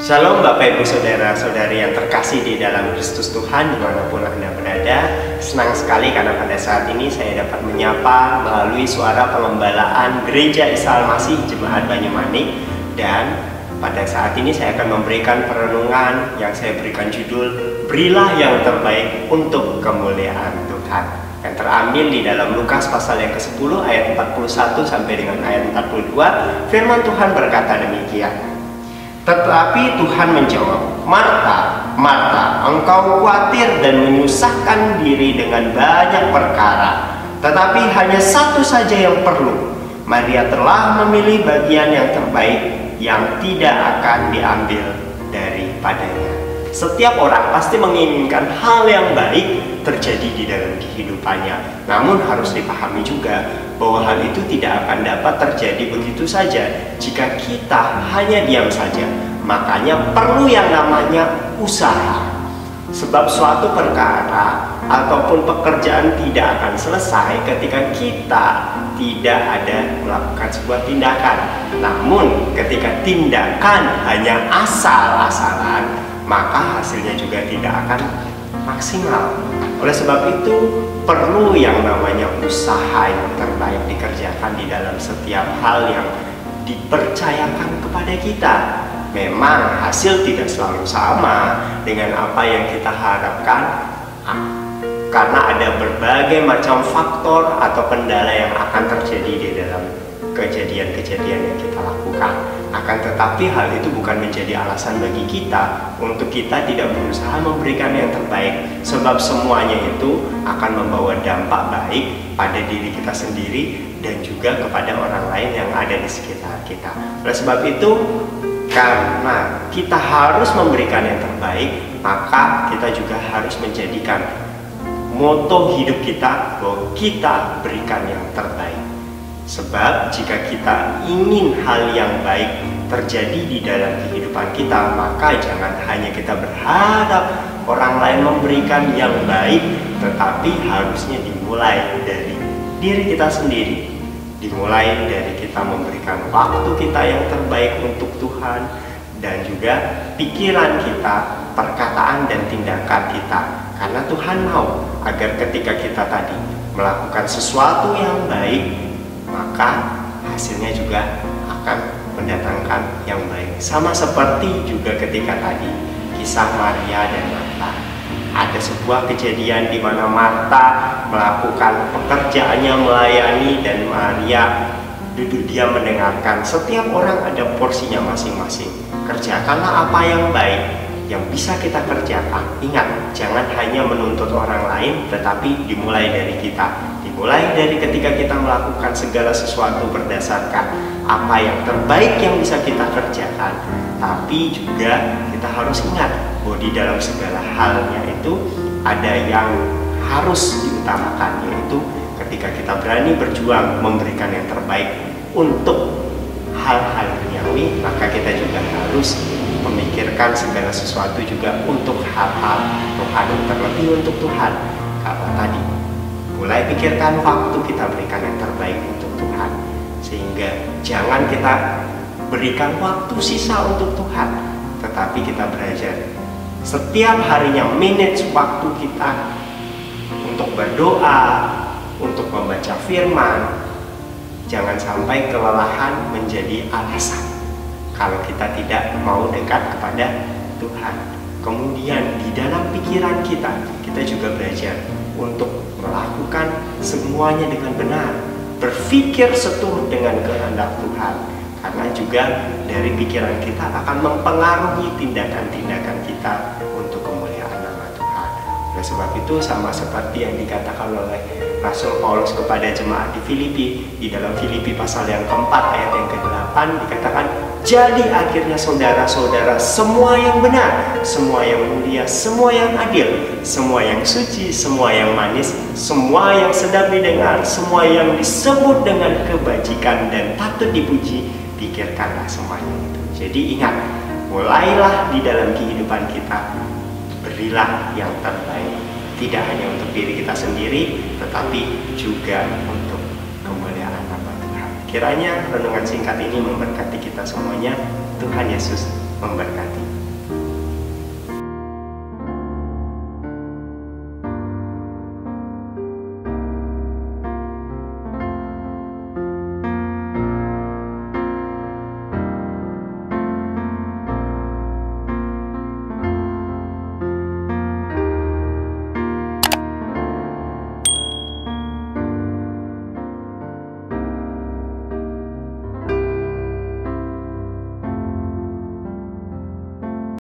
Shalom Bapak Ibu Saudara-saudari yang terkasih di dalam Kristus Tuhan dimanapun Anda berada. Senang sekali karena pada saat ini saya dapat menyapa melalui suara pengembalaan Gereja Isa Al-Masih Jemaat Banyumanik. Dan pada saat ini saya akan memberikan perenungan yang saya berikan judul Berilah yang terbaik untuk kemuliaan Tuhan, yang terambil di dalam Lukas pasal yang ke-10 ayat 41 sampai dengan ayat 42. Firman Tuhan berkata demikian. Tetapi Tuhan menjawab, Marta, Marta, engkau khawatir dan menyusahkan diri dengan banyak perkara, tetapi hanya satu saja yang perlu. Maria telah memilih bagian yang terbaik, yang tidak akan diambil daripadanya. Setiap orang pasti menginginkan hal yang baik terjadi di dalam kehidupannya. Namun harus dipahami juga bahwa hal itu tidak akan dapat terjadi begitu saja jika kita hanya diam saja. Makanya perlu yang namanya usaha. Sebab suatu perkara ataupun pekerjaan tidak akan selesai ketika kita tidak ada melakukan sebuah tindakan. Namun ketika tindakan hanya asal-asalan, maka hasilnya juga tidak akan maksimal. Oleh sebab itu perlu yang namanya usaha yang terbaik dikerjakan di dalam setiap hal yang dipercayakan kepada kita. Memang hasil tidak selalu sama dengan apa yang kita harapkan, karena ada berbagai macam faktor atau kendala yang akan terjadi di dalam kejadian-kejadian yang kita lakukan. Akan tetapi hal itu bukan menjadi alasan bagi kita untuk kita tidak berusaha memberikan yang terbaik, sebab semuanya itu akan membawa dampak baik pada diri kita sendiri dan juga kepada orang lain yang ada di sekitar kita. Oleh sebab itu, karena kita harus memberikan yang terbaik, maka kita juga harus menjadikan moto hidup kita bahwa kita berikan yang terbaik. Sebab jika kita ingin hal yang baik terjadi di dalam kehidupan kita, maka jangan hanya kita berharap orang lain memberikan yang baik, tetapi harusnya dimulai dari diri kita sendiri. Dimulai dari kita memberikan waktu kita yang terbaik untuk Tuhan, dan juga pikiran kita, perkataan dan tindakan kita. Karena Tuhan mau agar ketika kita tadi melakukan sesuatu yang baik, maka hasilnya juga akan mendatangkan yang baik. Sama seperti juga ketika tadi kisah Maria dan Marta. Ada sebuah kejadian di mana Marta melakukan pekerjaannya melayani dan Maria duduk diam mendengarkan. Setiap orang ada porsinya masing-masing. Kerjakanlah apa yang baik yang bisa kita kerjakan. Ingat, jangan hanya menuntut orang lain, tetapi dimulai dari kita. Dimulai dari ketika kita melakukan segala sesuatu berdasarkan apa yang terbaik yang bisa kita kerjakan. Tapi juga kita harus ingat bahwa di dalam segala halnya itu ada yang harus diutamakan, yaitu ketika kita berani berjuang memberikan yang terbaik untuk hal-hal duniawi, maka kita juga harus memikirkan segala sesuatu juga untuk hal-hal rohani, terlebih untuk Tuhan. Kalau tadi mulai pikirkan waktu kita berikan yang terbaik untuk Tuhan, sehingga jangan kita berikan waktu sisa untuk Tuhan, tetapi kita belajar setiap harinya manage waktu kita untuk berdoa, untuk membaca firman. Jangan sampai kelelahan menjadi alasan kalau kita tidak mau dekat kepada Tuhan. Kemudian di dalam pikiran kita juga belajar untuk melakukan semuanya dengan benar, berpikir seturut dengan kehendak Tuhan, karena juga dari pikiran kita akan mempengaruhi tindakan-tindakan kita untuk kemuliaan nama Tuhan. Oleh sebab itu, sama seperti yang dikatakan oleh Rasul Paulus kepada jemaat di Filipi, di dalam Filipi pasal yang keempat ayat yang ke-8 dikatakan, jadi akhirnya saudara-saudara, semua yang benar, semua yang mulia, semua yang adil, semua yang suci, semua yang manis, semua yang sedap didengar, semua yang disebut dengan kebajikan dan patut dipuji, pikirkanlah semuanya itu. Jadi ingat, mulailah di dalam kehidupan kita, berilah yang terbaik. Tidak hanya untuk diri kita sendiri, tetapi juga untuk kemuliaan nama Tuhan. Kiranya renungan singkat ini memberkati kita semuanya. Tuhan Yesus memberkati.